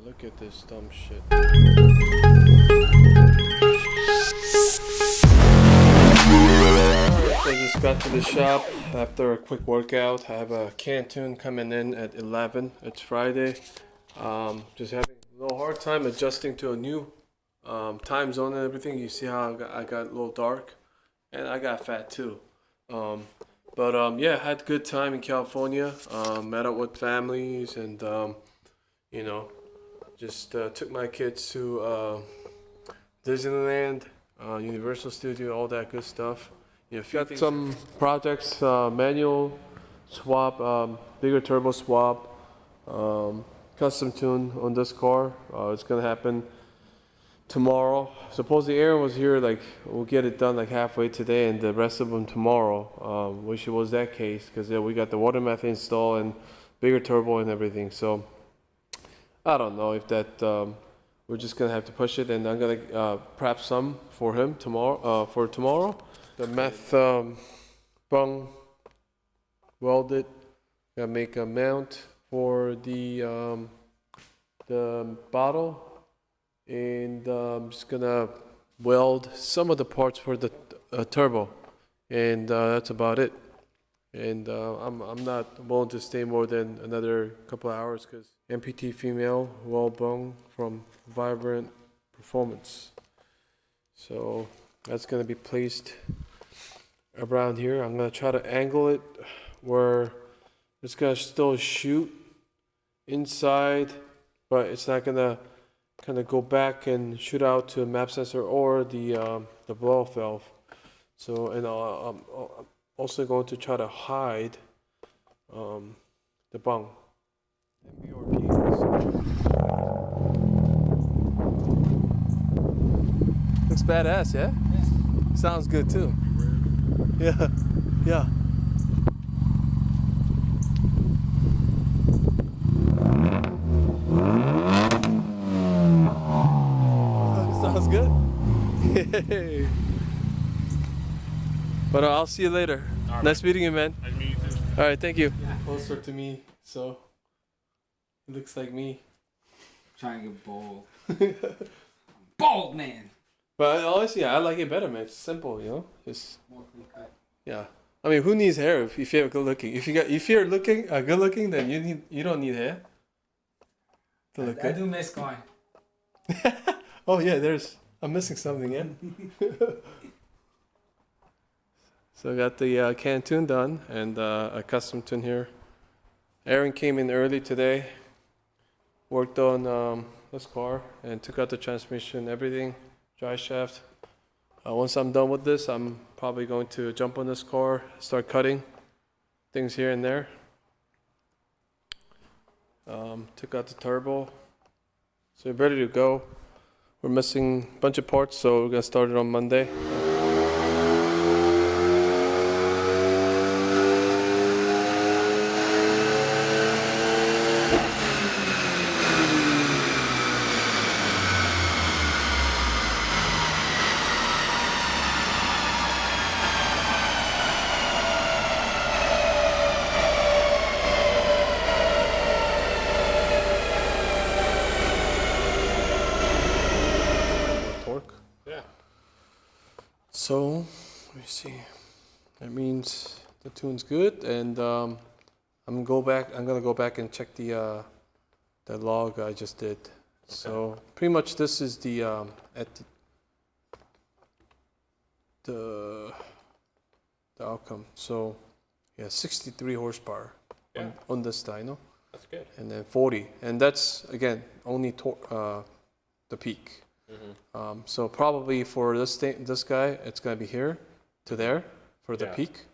Look at this dumb shit. So I just got to the shop after a quick workout. I have a Canton coming in at 11. It's Friday. Just having a little hard time adjusting to a new time zone and everything. You see how I got a little dark, and I got fat too. Yeah, had a good time in California. Met up with families and you know, just took my kids to Disneyland, Universal Studio, all that good stuff. You know, got some projects, manual swap, bigger turbo swap, custom tune on this car. It's gonna happen tomorrow. Supposedly Aaron was here, like, we'll get it done like halfway today and the rest of them tomorrow. Wish it was that case, because we got the water method installed and bigger turbo and everything. So I don't know if that, we're just gonna have to push it, and I'm gonna prep some for him tomorrow, The meth bung welded. Gotta make a mount for the bottle, and I'm just gonna weld some of the parts for the turbo, and that's about it. And I'm not willing to stay more than another couple of hours because MPT female weld bung from Vibrant Performance. So that's gonna be placed around here. I'm gonna try to angle it where it's gonna still shoot inside, but it's not gonna kind of go back and shoot out to a map sensor or the blow-off valve. So, and I'm also going to try to hide the bung. Looks badass, yeah? Yeah. Sounds good too. Yeah, yeah. Sounds good. Hey. But I'll see you later. Right. Nice meeting you, man. Nice meeting you too. All right, thank you. Yeah. Closer to me, so it looks like me. Trying to get bold. Bald man. But honestly, I like it better, man. It's simple, you know. Just yeah. I mean, who needs hair if you're good looking? If you're looking good looking, then you don't need hair to look good. I do miss going. Oh yeah, I'm missing something, yeah. So I got the Canton done and a custom tune here. Aaron came in early today, worked on this car and took out the transmission, everything, dry shaft. Once I'm done with this, I'm probably going to jump on this car, start cutting things here and there. Took out the turbo, so we're ready to go. We're missing a bunch of parts, so we're gonna start it on Monday. So, let me see. That means the tune's good, and I'm gonna go back and check the log I just did. Okay. So pretty much this is the at the outcome. So yeah, 63 horsepower on this dyno. That's good. And then 40, and that's again only the peak. Mm-hmm. So probably for this guy, it's gonna be here to there for the peak,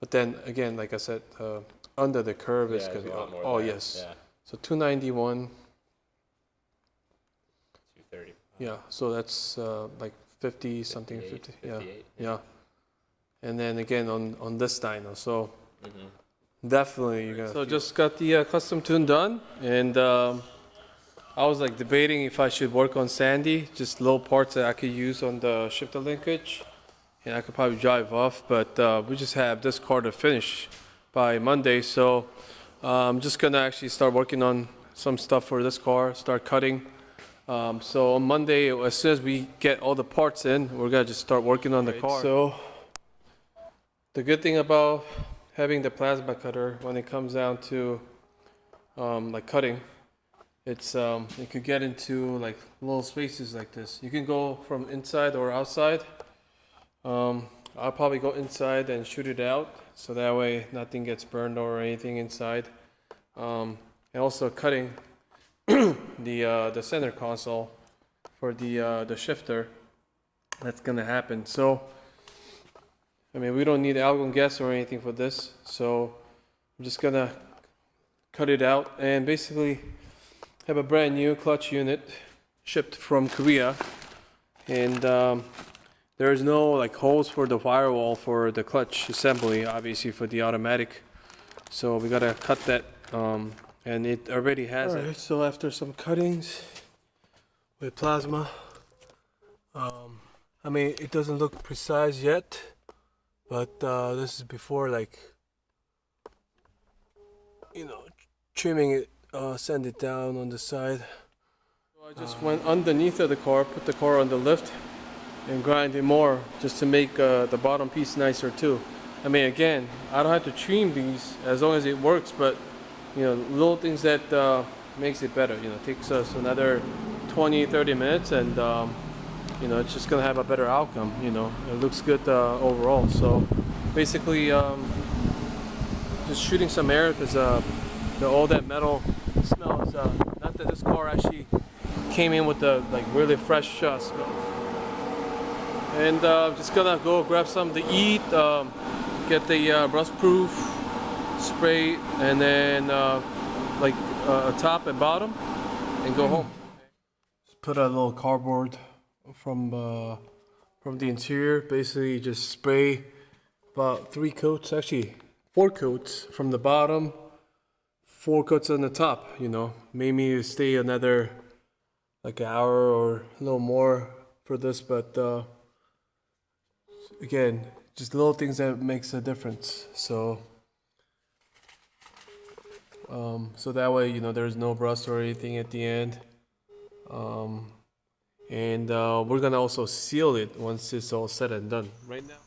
but then again, like I said, under the curve it's gonna be yes. Yeah. So 291. 230. Yeah. So that's like 50 something, 50. 58, yeah. And then again on this dyno, so definitely you're gonna. So just got the custom tune done, and I was like debating if I should work on Sandy, just little parts that I could use on the shifter linkage, and I could probably drive off, but we just have this car to finish by Monday, so I'm just gonna actually start working on some stuff for this car, start cutting. So on Monday, as soon as we get all the parts in, we're gonna just start working on the car. So the good thing about having the plasma cutter, when it comes down to like cutting, it's you could get into like little spaces like this. You can go from inside or outside. I'll probably go inside and shoot it out, so that way nothing gets burned or anything inside. And also cutting the center console for the shifter. That's gonna happen. So I mean, we don't need argon gas or anything for this, so I'm just gonna cut it out and basically have a brand new clutch unit shipped from Korea. And there's no like holes for the firewall for the clutch assembly, obviously for the automatic, so we gotta cut that, and it already has it. So after some cuttings with plasma, I mean, it doesn't look precise yet, but this is before, like, you know, trimming it, sand it down on the side. So I just went underneath of the car, put the car on the lift and grind it more, just to make the bottom piece nicer too. I mean, again, I don't have to trim these as long as it works, but you know, little things that makes it better. You know, takes us another 20-30 minutes, and you know, it's just gonna have a better outcome. You know, it looks good overall. So basically, just shooting some air, because all that metal smells. Not that this car actually came in with the like really fresh smell. And just gonna go grab something to eat, get the rust proof spray, and then like a top and bottom, and go home. Just put a little cardboard from the interior. Basically just spray about 3 coats, actually 4 coats from the bottom, 4 coats on the top. You know, maybe stay another like an hour or a little more for this, but again, just little things that makes a difference. So so that way, you know, there's no rust or anything at the end. And we're gonna also seal it once it's all said and done. Right now,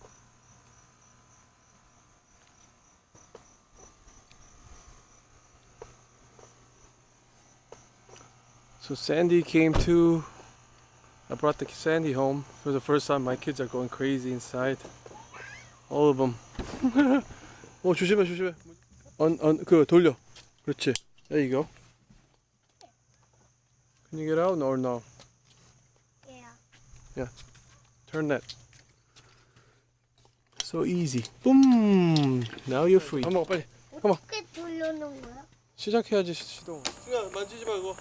so Sandy came too. I brought the Sandy home for the first time. My kids are going crazy inside. All of them. 조심해, 조심해. 그거 돌려. 그렇지. There you go. Can you get out or no? Yeah. Yeah. Turn that. So easy. Boom. Now you're free. Come on, 빨리. Come on. 어떻게 돌려놓은 거야? 시작해야지, 시동. 승아, 만지지 말고.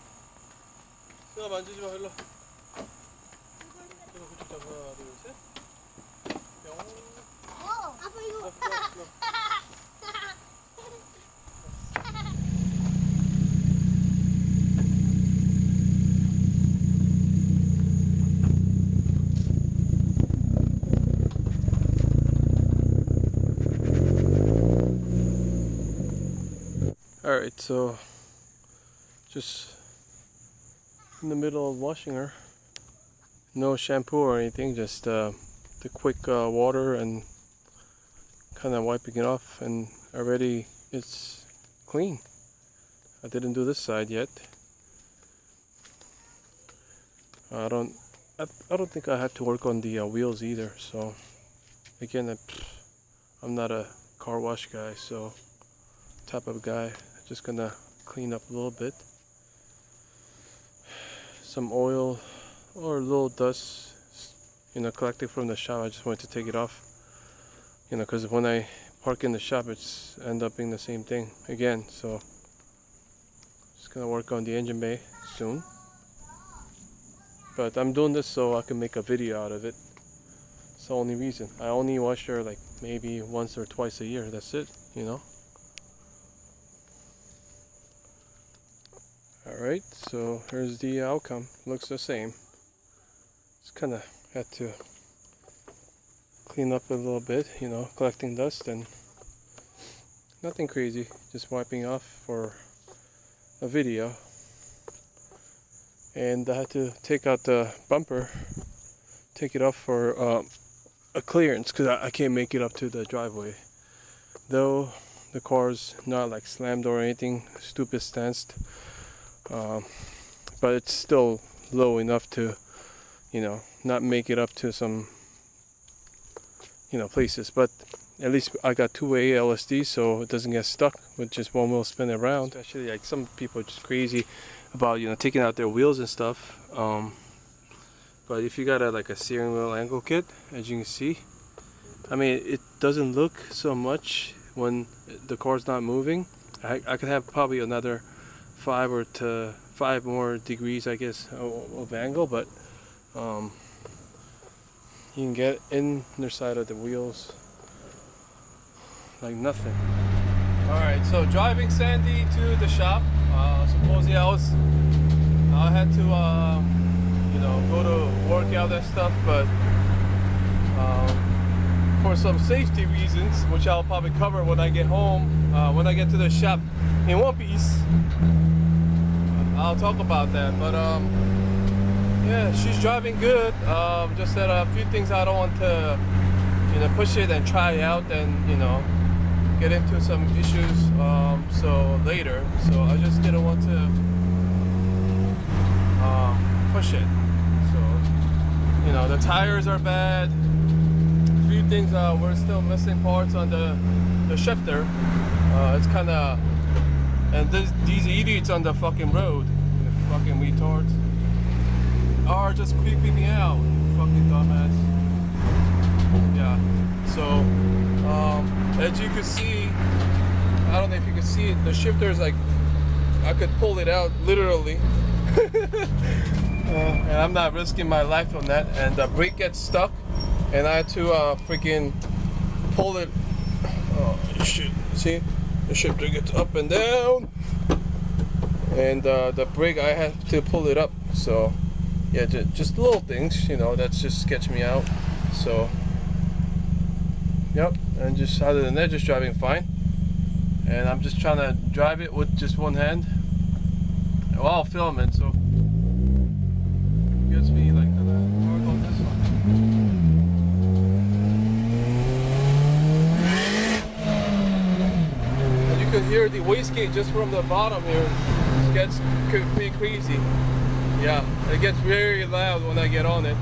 승아, 만지지 마. 일로. 하나, 둘, 셋. 뿅. 아빠 이거. Alright, so just in the middle of washing her. No shampoo or anything, just the quick water and kind of wiping it off, and already it's clean. I didn't do this side yet. I don't think I have to work on the wheels either. So again, I'm not a car wash guy, so type of guy. Just gonna clean up a little bit. Some oil or a little dust, you know, collected from the shop. I just wanted to take it off, you know, because when I park in the shop, it's end up being the same thing again. So just gonna work on the engine bay soon. But I'm doing this so I can make a video out of it. It's the only reason. I only wash her like maybe once or twice a year. That's it, you know. Alright, so here's the outcome. Looks the same. Just kind of had to clean up a little bit, you know, collecting dust, and nothing crazy. Just wiping off for a video. and I had to take out the bumper, take it off for a clearance because I can't make it up to the driveway. Though the car's not like slammed or anything, stupid stanced, but it's still low enough to, you know, not make it up to some, you know, places. But at least I got two-way LSD, so it doesn't get stuck with just one wheel spinning around. Especially like some people are just crazy about, you know, taking out their wheels and stuff. But if you got like a steering wheel angle kit, as you can see, I mean, it doesn't look so much when the car's not moving. I could have probably another 5 more degrees, I guess, of angle, but you can get in the side of the wheels like nothing. Alright, so driving Sandy to the shop. Supposedly I had to you know, go to work out and stuff, but for some safety reasons, which I'll probably cover when I get home, when I get to the shop in one piece, I'll talk about that. But yeah, she's driving good. Just that a few things I don't want to, you know, push it and try out and, you know, get into some issues so later. So I just didn't want to push it. So, you know, the tires are bad. A few things, we're still missing parts on the shifter. It's kind of, and these idiots on the fucking road, the fucking retards, are just creeping me out. Fucking dumbass. Yeah. So, as you can see, I don't know if you can see it, the shifter is like, I could pull it out literally. And I'm not risking my life on that. And the brake gets stuck, and I had to freaking pull it. Oh shit! See, the shifter gets up and down, and the brake, I have to pull it up. So yeah, just little things, you know, that's just sketch me out. So yep, and just other than that, just driving fine. And I'm just trying to drive it with just one hand while filming, so it gives me like the work on this one. And you can hear the wastegate just from the bottom here. It gets pretty crazy. Yeah, it gets very loud when I get on it,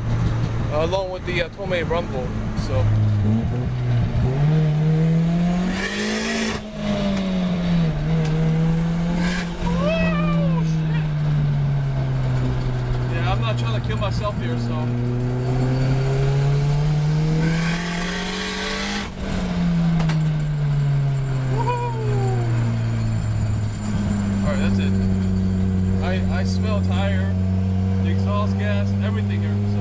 along with the Tomei rumble. So. I'm not trying to kill myself here, so. Alright, that's it. I smell tire, the exhaust gas, everything here, so.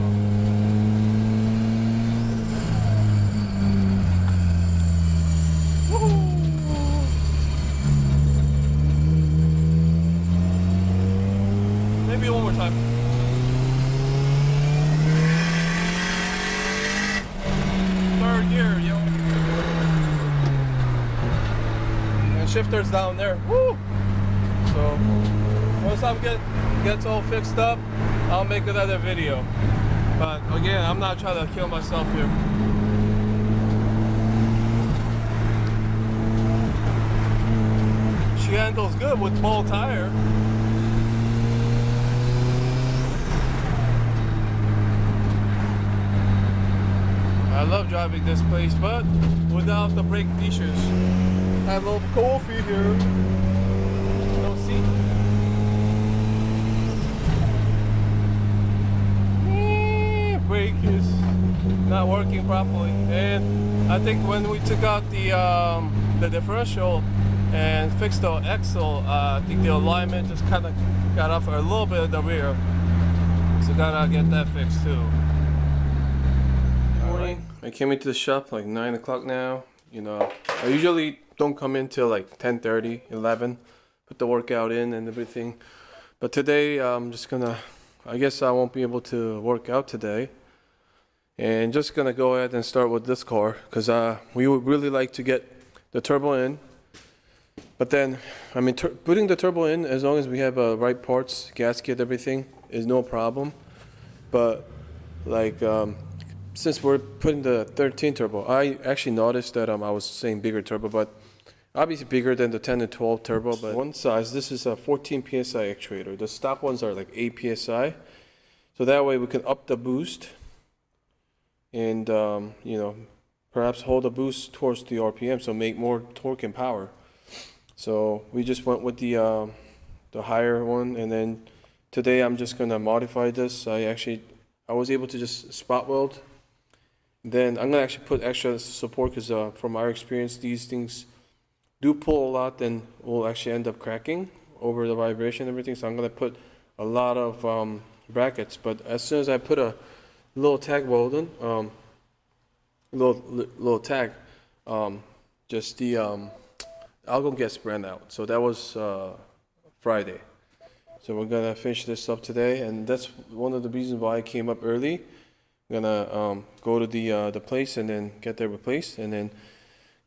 Maybe one more time. Gear, yo. And shifter's down there. Woo! So once I gets all fixed up, I'll make another video. But again, I'm not trying to kill myself here. She handles good with ball tire. I love driving this place, but without the brake issues. I have a little coffee here. No seat. Brake is not working properly, and I think when we took out the differential and fixed the axle, I think the alignment just kind of got off a little bit at the rear. So gotta get that fixed too. Morning. I came into the shop like 9 o'clock now. You know, I usually don't come in till like 10:30, 11, put the workout in and everything. But today I'm just gonna, I guess I won't be able to work out today. And just gonna go ahead and start with this car because we would really like to get the turbo in But then, I mean, putting the turbo in, as long as we have right parts, gasket, everything, is no problem. But like, since we're putting the 13 turbo, I actually noticed that I was saying bigger turbo, but obviously bigger than the 10 and 12 turbo. But one size, this is a 14 psi actuator. The stock ones are like 8 psi, so that way we can up the boost and you know, perhaps hold the boost towards the RPM, so make more torque and power. So we just went with the higher one, and then today I'm just gonna modify this. I was able to just spot weld. Then I'm gonna actually put extra support because from our experience, these things do pull a lot and will actually end up cracking over the vibration and everything. So I'm gonna put a lot of brackets. But as soon as I put a little tag weld in, little tag, just the alcohol gas ran out. So that was Friday. So we're gonna finish this up today, and that's one of the reasons why I came up early. I'm gonna go to the place and then get that replaced, and then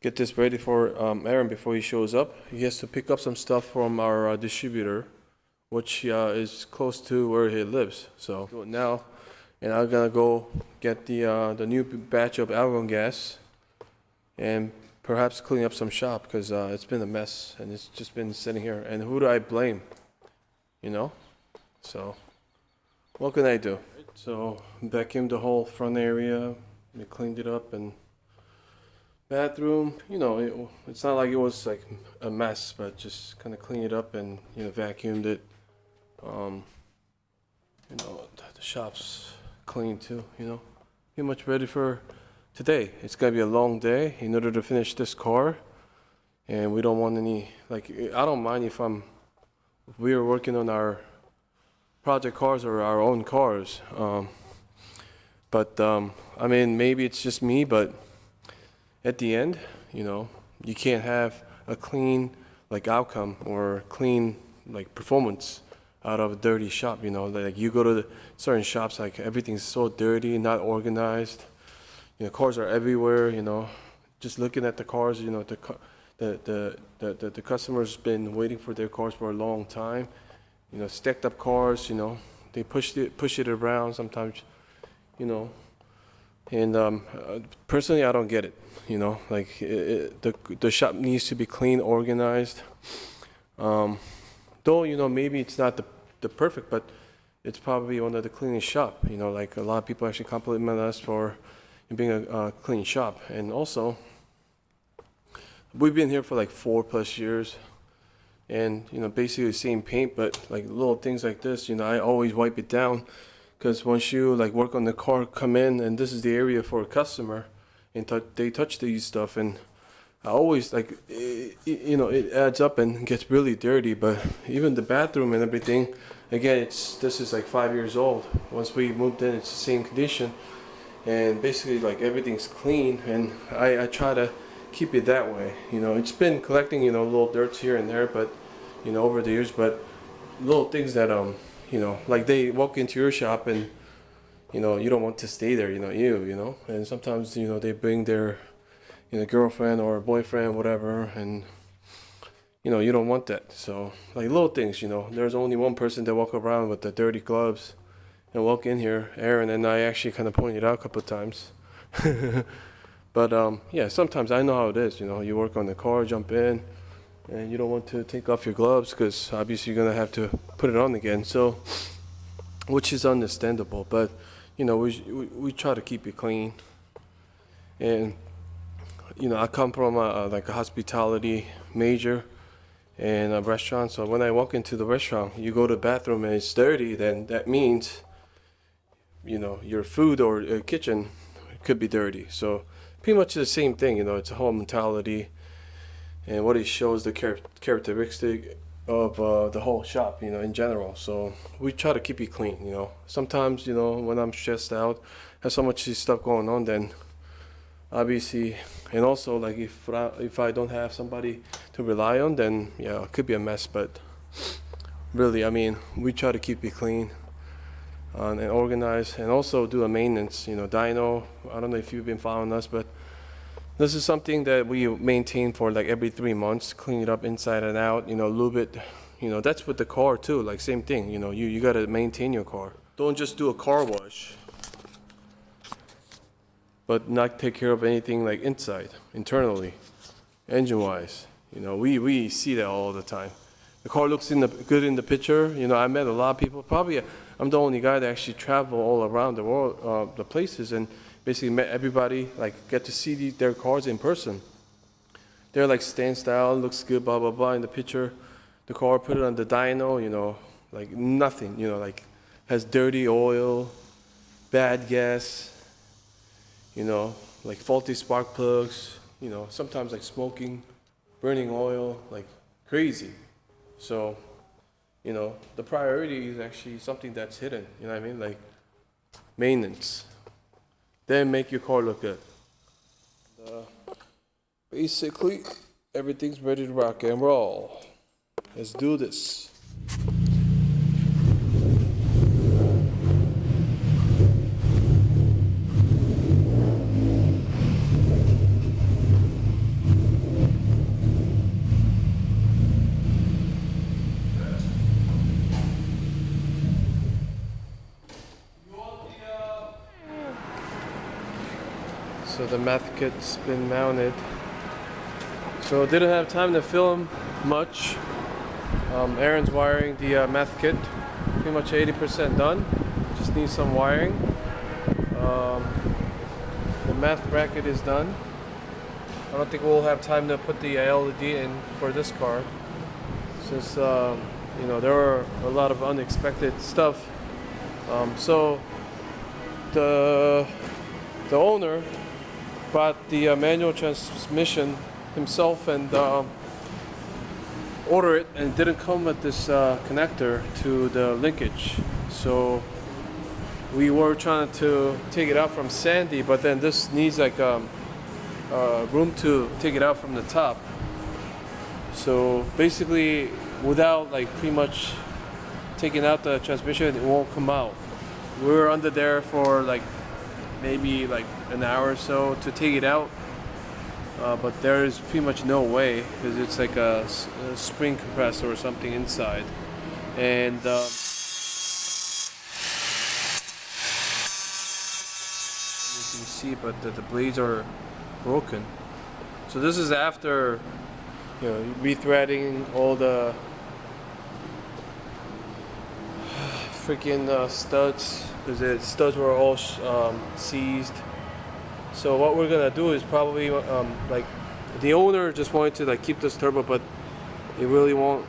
get this ready for Aaron before he shows up. He has to pick up some stuff from our distributor, which is close to where he lives. So do it now, and I'm gonna go get the new batch of argon gas, and perhaps clean up some shop because it's been a mess and it's just been sitting here. And who do I blame? You know? So what can I do? So vacuumed the whole front area, we cleaned it up, and bathroom, you know, it's not like it was like a mess, but just kind of cleaned it up and, you know, vacuumed it. You know, the shop's clean too, you know. Pretty much ready for today. It's gonna be a long day in order to finish this car, and we don't want any, like, I don't mind if we are working on our project cars or our own cars, but I mean, maybe it's just me, but at the end, you know, you can't have a clean like outcome or clean like performance out of a dirty shop. You know, like you go to the certain shops, like everything's so dirty, not organized. You know, cars are everywhere. You know, just looking at the cars, you know, the customer's been waiting for their cars for a long time. You know, stacked up cars. You know, they push it around sometimes. You know, and personally, I don't get it. You know, like the shop needs to be clean, organized. Though, you know, maybe it's not the perfect, but it's probably one of the cleanest shop. You know, like a lot of people actually compliment us for being a clean shop. And also, we've been here for like 4+ years, and, you know, basically the same paint, but like little things like this, you know, I always wipe it down, because once you like work on the car, come in, and this is the area for a customer, and they touch these stuff, and I always like, you know, it adds up and gets really dirty. But even the bathroom and everything, again, this is like 5 years old. Once we moved in, it's the same condition, and basically like everything's clean, and I try to keep it that way. You know, it's been collecting, you know, little dirts here and there, but, you know, over the years, but little things that you know, like they walk into your shop and, you know, you don't want to stay there, you know, and sometimes, you know, they bring their, you know, girlfriend or boyfriend, whatever, and, you know, you don't want that. So like little things, you know, there's only one person that walk around with the dirty gloves and walk in here, Aaron, and I actually kind of pointed out a couple of times. But yeah, sometimes I know how it is, you know, you work on the car, jump in, and you don't want to take off your gloves because obviously you're gonna have to put it on again. So, which is understandable, but, you know, we try to keep it clean. And, you know, I come from like a hospitality major and a restaurant, so when I walk into the restaurant, you go to the bathroom and it's dirty, then that means, you know, your food or kitchen could be dirty. So pretty much the same thing, you know, it's a whole mentality, and what it shows the characteristic of the whole shop, you know, in general. So we try to keep it clean, you know. Sometimes, you know, when I'm stressed out, have so much stuff going on, then obviously, and also like if I don't have somebody to rely on, then yeah, it could be a mess. But really, I mean, we try to keep it clean and organized, and also do a maintenance, you know, dyno. I don't know if you've been following us, but This is something that we maintain for like every 3 months, clean it up inside and out, you know, a little bit, you know, that's with the car too, like same thing, you know, you gotta maintain your car. Don't just do a car wash, but not take care of anything like inside, internally, engine-wise. You know, we see that all the time. The car looks good in the picture. You know, I met a lot of people. Probably I'm the only guy that actually travel all around the world, the places, and basically met everybody, like get to see their cars in person. They're like stand style, looks good, blah, blah, blah in the picture. The car, put it on the dyno, you know, like nothing, you know, like has dirty oil, bad gas, you know, like faulty spark plugs, you know, sometimes like smoking, burning oil, like crazy. So, you know, the priority is actually something that's hidden, you know what I mean? Like maintenance. Then make your car look good. Basically, everything's ready to rock and roll. Let's do this. So the meth kit's been mounted. So didn't have time to film much. Aaron's wiring the meth kit. Pretty much 80% done. Just need some wiring. The meth bracket is done. I don't think we'll have time to put the LED in for this car, since you know, there were a lot of unexpected stuff. So the owner bought the manual transmission himself and ordered it, and it didn't come with this connector to the linkage. So we were trying to take it out from Sandy, but then this needs like room to take it out from the top. So basically, without like pretty much taking out the transmission, it won't come out. We were under there for like maybe like an hour or so to take it out, but there is pretty much no way, because it's like a spring compressor or something inside, and you can see, but the blades are broken. So this is after, you know, rethreading all the freaking studs, because the studs were all seized. So what we're gonna do is probably like, the owner just wanted to like keep this turbo, but it really won't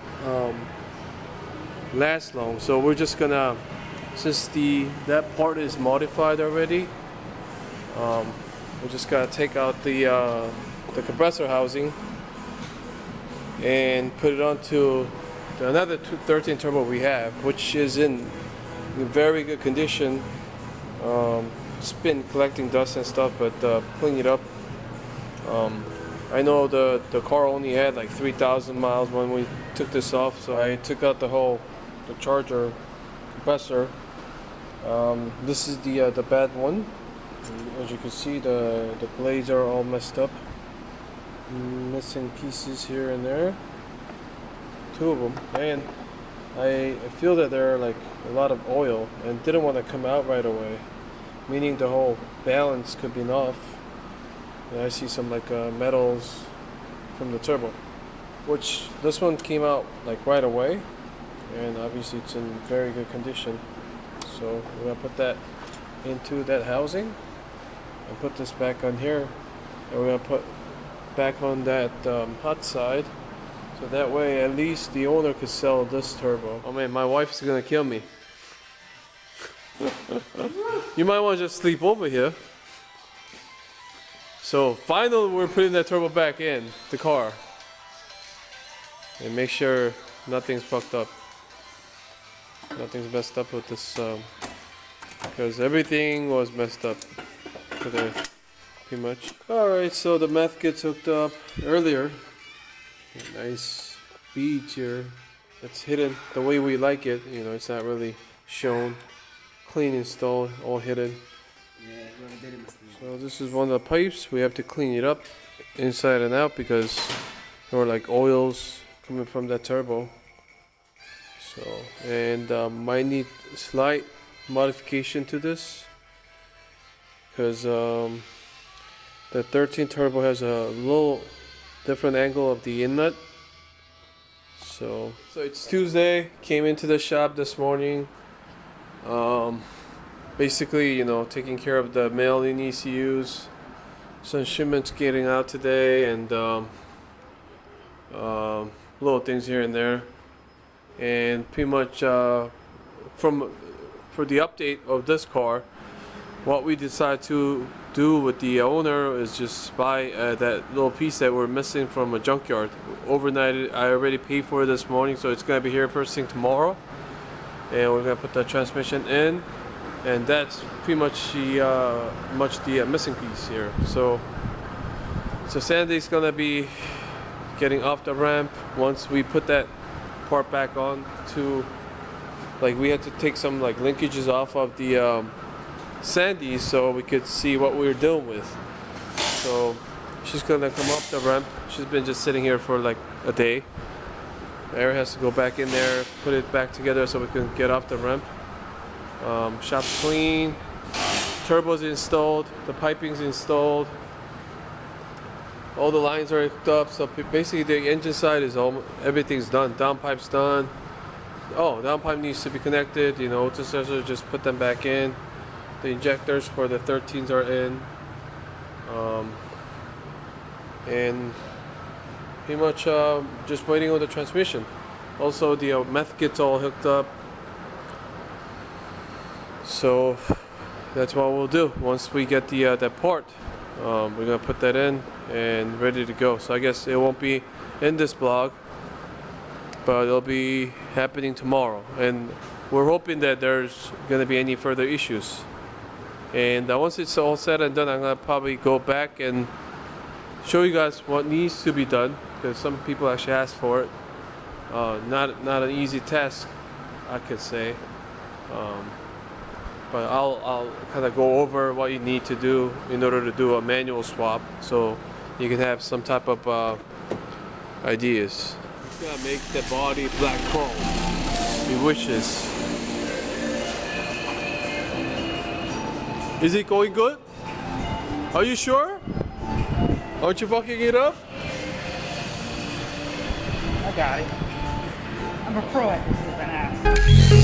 last long. So we're just gonna, since that part is modified already, we're just gonna take out the compressor housing and put it onto another 13 turbo we have, which is in very good condition. It's been collecting dust and stuff, but cleaning it up. I know the car only had like 3,000 miles when we took this off, so I took out the charger compressor. This is the bad one. As you can see, the blades are all messed up, missing pieces here and there, 2 of them, and I feel that there are like a lot of oil and didn't want to come out right away, meaning the whole balance could be off. And I see some like metals from the turbo, which this one came out like right away, and obviously it's in very good condition. So we're gonna put that into that housing and put this back on here, and we're gonna put back on that hot side, so that way at least the owner could sell this turbo. Oh man, my wife is gonna kill me. You might want to just sleep over here. So finally we're putting that turbo back in the car, and make sure nothing's fucked up, nothing's messed up with this, because everything was messed up today, pretty much. Alright, so the meth gets hooked up earlier. Nice beads here. It's hidden the way we like it, you know, it's not really shown. Clean install, all hidden. Yeah, whoever did it must have. So this is one of the pipes. We have to clean it up inside and out because there were like oils coming from that turbo. So, and might need slight modification to this because the 13 turbo has a little different angle of the inlet. So it's Tuesday. Came into the shop this morning. Basically, you know, taking care of the mail-in ECUs. Some shipments getting out today, and little things here and there. And pretty much for the update of this car, what we decided to do with the owner is just buy that little piece that we're missing from a junkyard. Overnight, I already paid for it this morning, so it's gonna be here first thing tomorrow. And we're gonna put the transmission in, and that's pretty much the missing piece here. So Sandy's gonna be getting off the ramp once we put that part back on. To like, we had to take some like linkages off of the Sandy so we could see what we were dealing with. So she's gonna come up the ramp. She's been just sitting here for like a day. Air has to go back in there, put it back together so we can get off the ramp. Shop's clean, turbo's installed, the piping's installed, all the lines are hooked up. So basically the engine side is everything's done. Downpipe's done. Oh, downpipe needs to be connected. You know, just put them back in. The injectors for the 13s are in, and pretty much just waiting on the transmission. Also, the meth kit's all hooked up, so that's what we'll do. Once we get the that part, we're gonna put that in and ready to go. So I guess it won't be in this vlog, but it'll be happening tomorrow, and we're hoping that there's gonna be any further issues. And once it's all said and done, I'm gonna probably go back and show you guys what needs to be done, because some people actually asked for it. Not an easy task, I could say. But I'll kind of go over what you need to do in order to do a manual swap, so you can have some type of ideas. Just gotta make the body black chrome. He wishes. Is it going good? Are you sure? Aren't you fucking it up? I got it. I'm a pro at this, as an ass.